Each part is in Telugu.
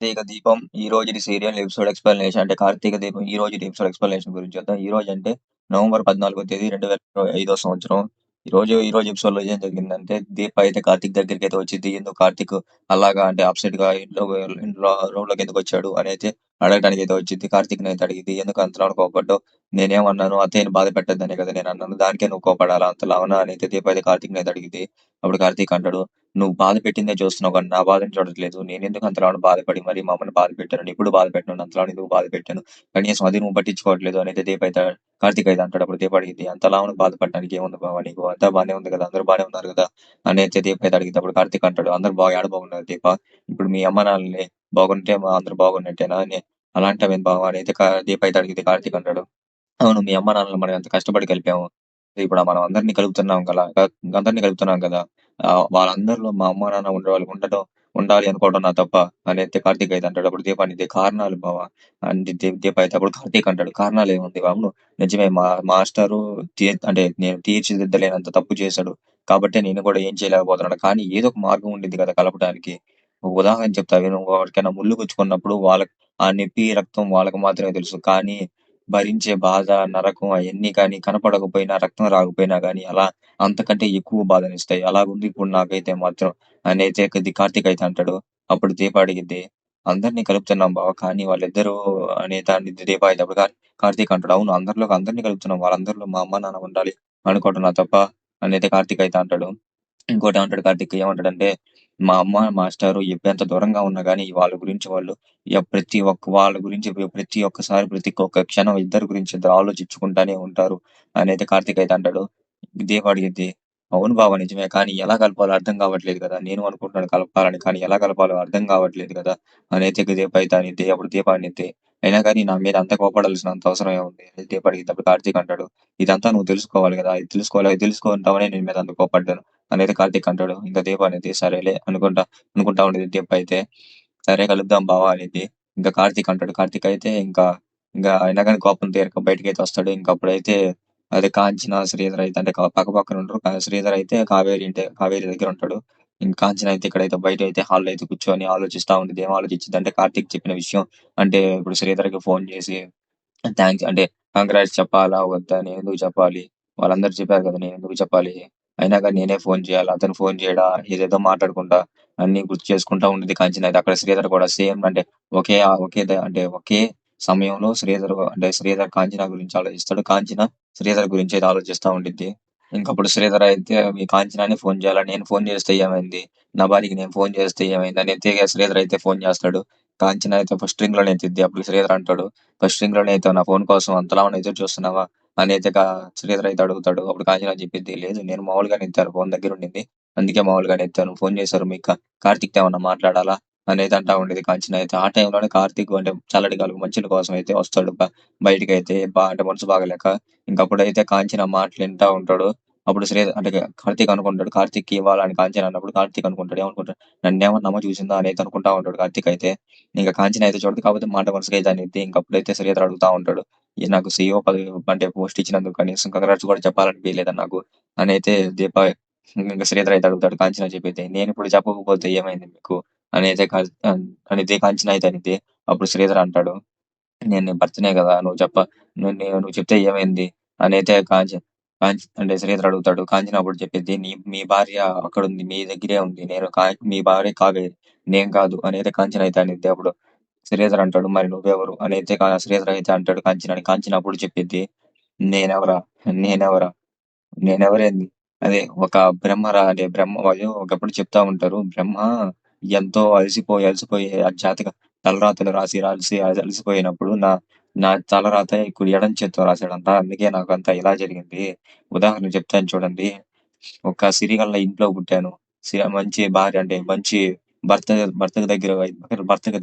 కార్తీక దీపం ఈ రోజుటి సీరియల్ ఎపిసోడ్ ఎక్స్‌ప్లనేషన్ అంటే కార్తీక దీపం ఈ రోజుటి ఎపిసోడ్ ఎక్స్‌ప్లనేషన్ గురించి చూద్దాం. ఈ రోజు అంటే నవంబర్ 14వ తేదీ 2025 సంవత్సరం. ఈ రోజు ఎపిసోడ్‌లో ఏం జరిగిందంటే దీప అయితే కార్తీక్ దగ్గరికైతే వచ్చిద్ది. ఎందుకు కార్తీక్ అలాగా అంటే అప్‌సెట్‌గా ఇంట్లో రూమ్‌లోకి ఎందుకొచ్చాడు అని అయితే అడగటానికైతే వచ్చిద్ది. కార్తీక్‌ని అయితే అడిగిద్ది. ఎందుకు అంతలా కోపడ్డావు? నేనేమన్నాను? అత్తయ్యని బాధ పెట్టొద్దనే కదా నేనన్నాను. దానికే నువ్వు కోపడాలా అంతలా అవునా? అని అయితే దీప అయితే కార్తీక్‌ని అయితే అడిగిద్ది. అప్పుడు కార్తీక్ అంటాడు, నువ్వు బాధ పెట్టిందే చూస్తున్నావు కానీ నా బాధని చూడట్లేదు. నేనెందుకు అంతగానో బాధపడి మరి మా అమ్మని బాధ పెట్టాను. ఎప్పుడు బాధ పెట్టను. అంతలా ఎందుకు బాధ పెట్టాను. కనీసం అది నువ్వు పట్టించుకోవట్లేదు అనేది దీప అయితే కార్తీక్ అయితే అంటాడు. అప్పుడు దీప అడిగిద్ది. అంతలాను బాధపడడానికి ఏముంది బావ నీకు? అంతా బానే ఉంది కదా! అందరూ బానే ఉన్నారు కదా! అని అయితే దీప అయితే అడిగిద్ది. అప్పుడు కార్తీక్ అంటాడు. అందరూ ఏడ బాగున్నారు దీప? ఇప్పుడు మీ అమ్మ నాన్నల్ని బాగుంటే అందరూ బాగున్నట్టేనా అని అలాంటివేంటి బావ అని అయితే దీప అయితే అడిగిద్ది. కార్తీక్ అంటాడు. అవును. మీ అమ్మ నాన్నలు మనం ఎంత కష్టపడి కలిపాము. ఇప్పుడు మనం అందరిని కలుపుతున్నాం అందరిని కలుపుతున్నాం కదా! వాళ్ళందరిలో మా అమ్మ నాన్న ఉండాలి అనుకోవడం నా తప్పా? అనైతే కార్తీక్ అయితే అంటాడు. అప్పుడు దీప అనిద్ది. కారణాలు బావ అని దీప అయితే అప్పుడు కార్తీక్ అంటాడు. కారణాలేముంది అవును. నిజమే మాస్టరు అంటే నేను తీర్చిదిద్దలేనంత తప్పు చేశాడు. కాబట్టే నేను కూడా ఏం చేయలేకపోతున్నాను. కానీ ఏదో ఒక మార్గం ఉండిద్ది కదా కలపడానికి. ఒక ఉదాహరణ చెప్తా విను. ఎవరికైనా ముల్లు గుచ్చుకున్నప్పుడు ఆ నొప్పి, రక్తం వాళ్ళకి మాత్రమే తెలుసు. కానీ భరించే బాధ, నరకం అయన్నీ కానీ కనపడకపోయినా, రక్తం రాకపోయినా గానీ అలా అంతకంటే ఎక్కువ బాధనిస్తాయి. అలాగుంది ఇప్పుడు నాకైతే మాత్రం అనైతే కార్తీక్ అయితే అంటాడు. అప్పుడు దీప అడిగిద్ది. అందరిని కలుపుతున్నాం బావ కానీ వాళ్ళిద్దరూ అనిద్ది దీప అయితే అప్పుడు కార్తీక్ అంటాడు. అవును అందరిని కలుపుతున్నాం. వాళ్ళందరిలో మా అమ్మ, నాన్న ఉండాలి అనుకోవటం నా తప్పా? అనైతే కార్తీక్ అయితే అంటాడు. ఇంకోటేమంటాడు కార్తీక్ ఏమంటాడంటే, మా అమ్మ, మాస్టారు ఎంత దూరంగా ఉన్నా గానీ వాళ్ళ గురించి వాళ్ళు వాళ్ళ గురించి ప్రతి ఒక్కసారి ప్రతి ఒక్క క్షణం ఇద్దరి గురించి ఇద్దరు ఆలోచించుకుంటానే ఉంటారు అనైతే కార్తీక్ అయితే అంటాడు. దీప అడిగిద్ది. అవును బావ నిజమే. కానీ ఎలా కలపాలో అర్థం కావట్లేదు కదా! నేను అనుకుంటున్నాను కలపాలని. కానీ ఎలా కలపాలో అర్థం కావట్లేదు కదా! అనైతే దీప అయితే అనిద్ది. అప్పుడు దీప అనిద్ది. అయినా గానీ నా మీద అంత కోపడాల్సినంత అవసరం ఏముంది? అని దీప అడిగిద్ది. అప్పుడు కార్తీక్ అంటాడు. ఇదంతా నువ్వు తెలుసుకోవాలి కదా! ఇది తెలుసుకుంటావనే నీ మీద అంత కోపడ్డాను. అనేది కార్తీక్ అంటాడు. ఇంకా దీప అనేది సరేలే అనుకుంటా ఉండేది దీప అయితే. సరే కలుద్దాం బావ అనిద్ది. ఇంకా కార్తీక్ అంటాడు. కార్తీక్ అయితే ఇంకా అయినా గాని కోపం తీరక బయటికైతే వస్తాడు. ఇంక అప్పుడైతే అదే కాంచన, శ్రీధర్ అయితే అంటే పక్కపక్కన ఉండరు. శ్రీధర్ అయితే కావేరి దగ్గర ఉంటాడు. ఇంక కాంచన అయితే ఇక్కడైతే బయటైతే హాల్‌లో అయితే కూర్చొని ఆలోచిస్తా ఉండిద్ది. ఏం ఆలోచించిద్దంటే కార్తీక్ చెప్పిన విషయం అంటే ఇప్పుడు శ్రీధర్‌కి ఫోన్ చేసి థాంక్స్ అంటే కంగ్రాట్స్ చెప్పాలా? వద్దా? నేనెందుకు చెప్పాలి? వాళ్ళందరూ చెప్పారు కదా! నేనెందుకు చెప్పాలి? అయినా గాని నేనే ఫోన్ చేయాలా? అతను ఫోన్ చేయడా? ఏదేదో మాట్లాడుకుంటా అన్నీ గుర్తు చేసుకుంటా ఉండిద్ది కాంచన అయితే. అక్కడ శ్రీధర్ కూడా సేమ్ అంటే ఒకే ఒకే అంటే ఒకే సమయంలో శ్రీధర్ కాంచన గురించి ఆలోచిస్తాడు. కాంచన శ్రీధర్ గురించి అయితే ఆలోచిస్తా ఉండిద్ది. ఇంకప్పుడు శ్రీధర్ అయితే మీ కాంచనానే ఫోన్ చేయాలా? నేను ఫోన్ చేస్తే ఏమైంది? నా భార్యకి నేను ఫోన్ చేస్తే ఏమైంది? అని అయితే శ్రీధర్ అయితే ఫోన్ చేస్తాడు. కాంచన అయితే ఫస్ట్ రింగ్‌లోనే ఎత్తిద్ది. అప్పుడు శ్రీధర్ అంటాడు ఫస్ట్ రింగ్‌లోనే అయితే నా ఫోన్ కోసం అంతలా ఎదురు చూస్తున్నావా? అని అయితే శ్రీధర్ అయితే అడుగుతాడు. అప్పుడు కాంచన చెప్పిద్ది. లేదు నేను మామూలుగానే ఎత్తాను. ఫోన్ దగ్గరుండింది. అందుకే మామూలుగానే ఎత్తాను. ఫోన్ చేశారు కార్తీక్‌తో ఏమన్నా మాట్లాడాలా? అనేది అంటా ఉండేది కాంచన అయితే. ఆ టైంలోనే కార్తీక్ అంటే చల్లటి గాలికి మంచుల కోసం అయితే వస్తాడు బయటికైతే అంటే మనసు బాగాలేక. ఇంకప్పుడైతే కాంచన మాటలు వింటా ఉంటాడు. అప్పుడు అంటే కార్తీక్ అనుకుంటాడు. కార్తీక్‌కి ఇవ్వాలా అని కాంచన అన్నప్పుడు కార్తీక్ అనుకుంటాడు. ఏమనుకుంటాడు? నన్నేమన్నా అమ్మ చూసిందా? అని అయితే అనుకుంటా ఉంటాడు కార్తీక్ అయితే. ఇంక కాంచన అయితే చూడదు. కాకపోతే మాట వరుసగా అయితే అనిద్ది. ఇంకప్పుడైతే శ్రీధర్ అడుగుతా ఉంటాడు. నాకు సీఈఓ పదవి అంటే పోస్ట్ ఇచ్చినందుకు కనీసం కంగ్రాట్స్ కూడా చెప్పాలనిపియలేదా నాకు? అనైతే దీప ఇంక శ్రీధర్ అయితే అడుగుతాడు. కాంచన చెప్పిద్ది. నేనిప్పుడు చెప్పకపోతే ఏమైంది మీకు? అనైతే అనిద్ది. కాంచన అయితే అనిద్ది. అప్పుడు శ్రీధర్ అంటాడు. నేను నీ భర్తనే కదా! నువ్వు చెప్తే ఏమైంది? అనైతే అంటే శ్రీధర్ అడుగుతాడు. కాంచన అప్పుడు చెప్పిద్ది. మీ భార్య అక్కడుంది. మీ దగ్గరే ఉంది. మీ భార్య కావేరి. నేను కాదు అనైతే కాంచన అయితే అనిద్ది. అప్పుడు శ్రీధర్ అంటాడు. మరి నువ్వెవరు? అనైతే శ్రీధర్ అయితే అంటాడు కాంచనని. కాంచన అప్పుడు చెప్పిద్ది. నేనెవరా? నేనెవరా? నేనెవరేంది? అదే ఒక బ్రహ్మ వాళ్ళు ఒకప్పుడు చెప్తా ఉంటారు. బ్రహ్మ ఎంతో అలసిపోయి ఆ జాతక తలరాతలు రాసి రాసి అలసిపోయినప్పుడు నా తలరాత ఇప్పుడు ఎడమ చేత్తో రాసాడంట. అందుకే నాకంతా ఇలా జరిగింది. ఉదాహరణ చెప్తాను చూడండి. ఒక సిరిగల్ల ఇంట్లో పుట్టాను. మంచి భార్య అంటే మంచి భర్త భర్తకి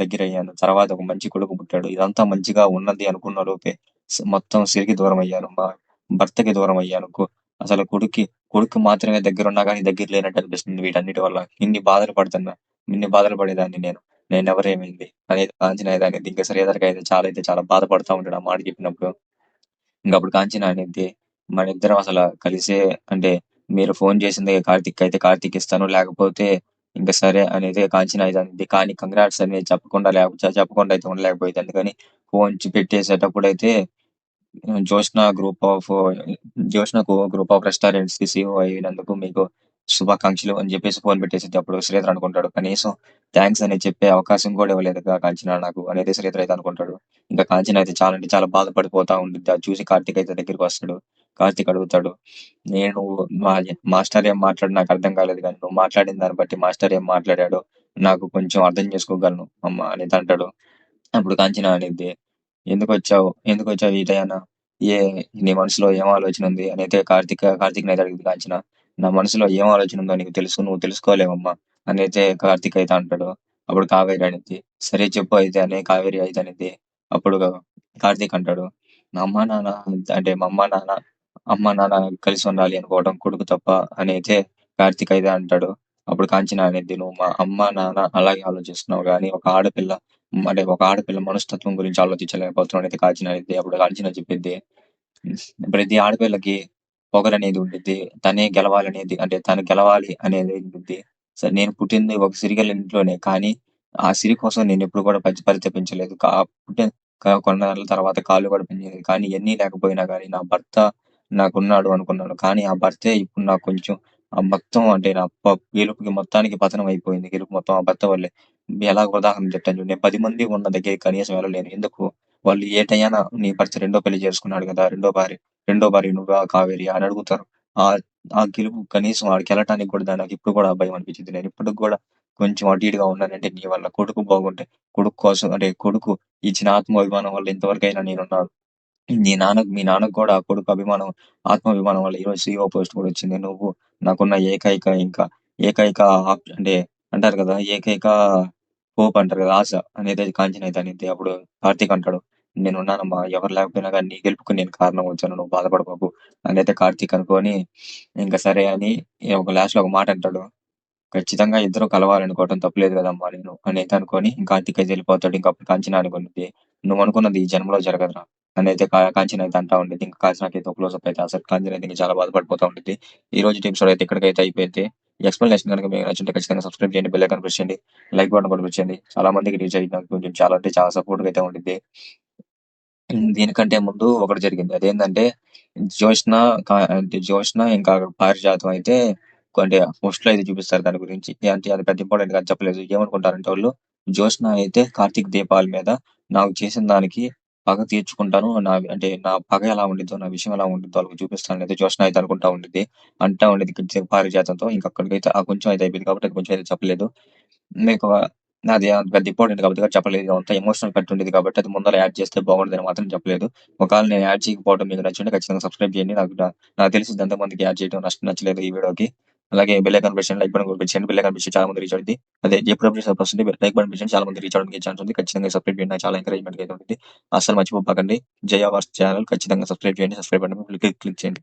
దగ్గరయ్యాను. తర్వాత ఒక మంచి కొడుకు పుట్టాడు. ఇదంతా మంచిగా ఉన్నది అనుకున్న లోపే మొత్తం సిరికి దూరమయ్యాను. భర్తకి దూరమయ్యాను. అసలు కొడుక్కి మాత్రమే దగ్గరున్నా గానీ దగ్గర లేనట్టు అనిపిస్తుంది వీటన్నిటి వల్ల. ఇన్ని బాధలు పడేదాన్ని నేను. నేనెవరేమైంది అనేది కాంచన అయితే అనేది. ఇంక శ్రీధర్‌కయితే చాలా బాధపడతా ఉంటాడు ఆ మాట చెప్పినప్పుడు. ఇంకప్పుడు కాంచన అనిద్ది, మనిద్దరం అసల కలిసే అంటే మీరు ఫోను చేసిందే కార్తీక్‌కయితే కార్తీక్ ఇస్తాను. లేకపోతే ఇంక సరే అనేది కాంచన అయితే అనిద్ది. కానీ కంగ్రాట్స్ అనేది చెప్పకుండా అయితే ఉండలేకపోయిద్ది. అందుకని ఫోన్ పెట్టేసేటప్పుడైతే జోష్న గ్రూప్ ఆఫ్ జోష్నకు గ్రూప్ ఆఫ్ రెస్టారెంట్స్ కి సీఈఓ అయినందుకు మీకు శుభాకాంక్షలు అని చెప్పేసి ఫోన్ పెట్టేసి అప్పుడు శ్రీధర్ అనుకుంటాడు. కనీసం థ్యాంక్స్ అని చెప్పే అవకాశం కూడా ఇవ్వలేదు కాంచన నాకు అనేది శ్రీధర్ అయితే అనుకుంటాడు. ఇంకా కాంచన అయితే చాలా అంటే చాలా బాధపడిపోతా ఉంటుంది. అది చూసి కార్తీక్ అయితే దగ్గరికి వస్తాడు. కార్తీక్ అడుగుతాడు, నేను మా మాస్టర్ ఏం మాట్లాడి నాకు అర్థం కాలేదు, కానీ నువ్వు మాట్లాడిన దాన్ని బట్టి మాస్టర్ ఏం మాట్లాడాడో నాకు కొంచెం అర్థం చేసుకోగలను అమ్మ అనేది అంటాడు. అప్పుడు కాంచన అనిద్ది, ఎందుకొచ్చావు ఈ టయాన? ఏ నీ మనసులో ఏం ఆలోచన ఉంది అని అయితే కార్తీక్ అయితే అడిగింది కాంచన. నా మనసులో ఏం ఆలోచన ఉందో నీకు తెలుసు, నువ్వు తెలుసుకోలేవమ్మా అని అయితే కార్తీక్ అయితే అంటాడు. అప్పుడు కావేరి అనిద్ది, సరే చెప్పు అయితే అని కావేరి అయితే అనిద్ది. అప్పుడు కార్తీక్ అంటాడు, మా అమ్మ నాన్న అంటే అమ్మ నాన్న కలిసి ఉండాలి అనుకోవడం కొడుకు తప్ప అని అయితే కార్తీక్ అయితే అంటాడు. అప్పుడు కాంచన అనేది, నువ్వు మా అమ్మ నాన్న అలాగే ఆలోచిస్తున్నావు కానీ ఒక ఆడపిల్ల మనస్తత్వం గురించి ఆలోచించలేకపోతున్నావు అయితే కాంచన అనేది. అప్పుడు కాంచన చెప్పిద్ది, ప్రతి ఆడపిల్లకి పొగరనేది ఉండిద్ది. తను గెలవాలి అనేది ఉండిద్ది. సరే నేను పుట్టింది ఒక సిరిగల ఇంట్లోనే, కానీ ఆ సిరి కోసం నేను ఎప్పుడు కూడా పరితపించలేదు. పుట్టిన కొన్నాళ్ళ తర్వాత కాళ్ళు కూడా పనిచేయలేదు. కానీ ఇయన్నీ లేకపోయినా గానీ నా భర్త నాకున్నాడు అనుకున్నాను. కానీ ఆ భర్తే ఇప్పుడు నాకు కొంచెం మొత్తం అంటే నా గెలుపుకి మొత్తానికి పతనం అయిపోయింది. గెలుపు మొత్తం ఆ భర్త వల్లే. ఎలా ఉదాహరణ చెప్తాను చూడు. నేను 10 మంది ఉన్న దగ్గరికి కనీసం వెళ్ళలేను. ఎందుకు? వాళ్ళు ఏ టయాన నీ భర్త రెండో పెళ్లి చేసుకున్నాడు కదా! రెండో భార్య నువ్వా కావేరి అని అడుగుతారు. ఆ ఆ గెలుపు కనీసం ఆడికెళ్ళటానికి కూడా నాకు ఇప్పుడు కూడా భయం అనిపించింది. నేను ఇప్పటికి కూడా కొంచెం అటు ఇటుగా ఉన్నానంటే నీ వల్ల. కొడుకు బాగుంటే కొడుకు కోసం అంటే కొడుకు ఇచ్చిన ఆత్మాభిమానం వల్ల ఇంతవరకైనా నేనున్నాను. మీ నాన్నకు కూడా కొడుకు అభిమానం, ఆత్మాభిమానం వల్ల ఈరోజు సీఈఓ పోస్ట్ కూడా వచ్చింది. నువ్వు నాకున్న ఏకైక అంటే అంటారు కదా! ఏకైక హోప్ అంటారు కదా! ఆశ అనేది కాంచన అయితే అనిద్ది. అప్పుడు కార్తీక్ అంటాడు, నేనున్నానమ్మా, ఎవరు లేకపోయినా గానీ నీ గెలుపుకి నేను కారణం అవుతాను. నువ్వు బాధపడబాకు అనైతే కార్తీక్ అనుకోని ఇంక సరే అని ఒక లాస్ట్‌లో ఒక మాట అంటాడు. ఖచ్చితంగా ఇద్దరు కలవాలనుకోవటం తప్పులేదు కదమ్మా నేను అనైతే అనుకోని కార్తీక్ అయితే వెళ్ళిపోతాడు. ఇంక అప్పుడు కాంచన అనుకునిద్ది, నువ్వు అనుకున్నది ఈ జన్మలో జరగదురా అని అయితే కాంచన అయితే అంటా ఉండిద్ది. ఇంకా కాంచనకైతే ఒక క్లోజప్ అయితే అసలు కాంచన అయితే ఇంకా చాలా బాధపడిపోతా ఉండిద్ది. ఈ రోజు ఎపిసోడ్ అయితే ఇక్కడికైతే అయిపోయింది. ఈ ఎక్స్‌ప్లనేషన్ గనుక మీకు నచ్చుంటే ఖచ్చితంగా సబ్స్క్రైబ్ చేయండి. బెల్ ఐకాన్ ప్రెస్ చేయండి. లైక్ బటన్ కూడా ప్రెస్ చేయండి. చాలా మందికి రీచ్ అయ్యి నాకు కొంచెం చాలా అంటే చాలా సపోర్ట్‌గా అయితే ఉండిద్ది. దీనికంటే ముందు ఒకటి జరిగింది. అదేంటంటే జ్యోత్స్న అంటే జ్యోత్స్న ఇంకా పారిజాతం అయితే అంటే పోస్ట్‌లో అయితే చూపిస్తారు దాని గురించి. అంటే అది పెద్ద ఇంపార్టెంట్ కాదు, చెప్పలేదు. ఏమనుకుంటారంటే వాళ్ళు, జ్యోత్స్న అయితే కార్తీక్ దీపాల మీద నాకు చేసిన దానికి పగ తీర్చుకుంటాను. నా పగ ఎలా ఉండిద్దో, నా విషయం ఎలా ఉండిద్దో వాళ్ళకి చూపిస్తానని అయితే జ్యోత్స్న అయితే అనుకుంటా ఉండిద్ది. అంటా ఉండేది పారిజాతంతో. ఇంక అక్కడికైతే ఆ కొంచెం అయితే అయిపోయింది కాబట్టి అది కొంచెం అయితే చెప్పలేదు. మీకు అది అంత పెద్ద ఇంపార్టెంట్ కాబట్టి చెప్పలేదు. ఇదంతా ఎమోషనల్ కట్ ఉండేది కాబట్టి అది ముందర యాడ్ చేస్తే బాగుండదని మాత్రం చెప్పలేదు. ఒకవేళ నేను యాడ్ చేయకపోవడం మీకు నచ్చుంటే ఖచ్చితంగా సబ్స్క్రైబ్ చేయండి. నాకు తెలిసి ఎంతమందికి యాడ్ చేయడం నచ్చలేదు ఈ వీడియోకి. అలాగే బెల్ ఐకాన్ ప్రెస్ చేయండి. లైక్ బటన్ కూడా ప్రెస్ చేయండి. బెల్ ఐకాన్ ప్రెస్ చేస్తే చాలా మంది రీచ్ అవుద్ది. అదే ఎప్పుడప్పుడు వస్తుంది. లైక్ బటన్ ప్రెస్ చేయండి. చాలా మంది రీచ్ అవ్వడానికి ఛాన్స్ ఉంది. ఖచ్చితంగా సబ్స్క్రైబ్ చేయండి. నాకు చాలా ఎంకరేజ్‌మెంట్‌గా అయితే ఉంటుంది. అస్సలు మర్చిపోమాకండి. జై అవర్స్ ఛానల్ ఖచ్చితంగా సబ్స్క్రైబ్ చేయండి. సబ్స్క్రైబ్ బటన్ క్లిక్ చేయండి.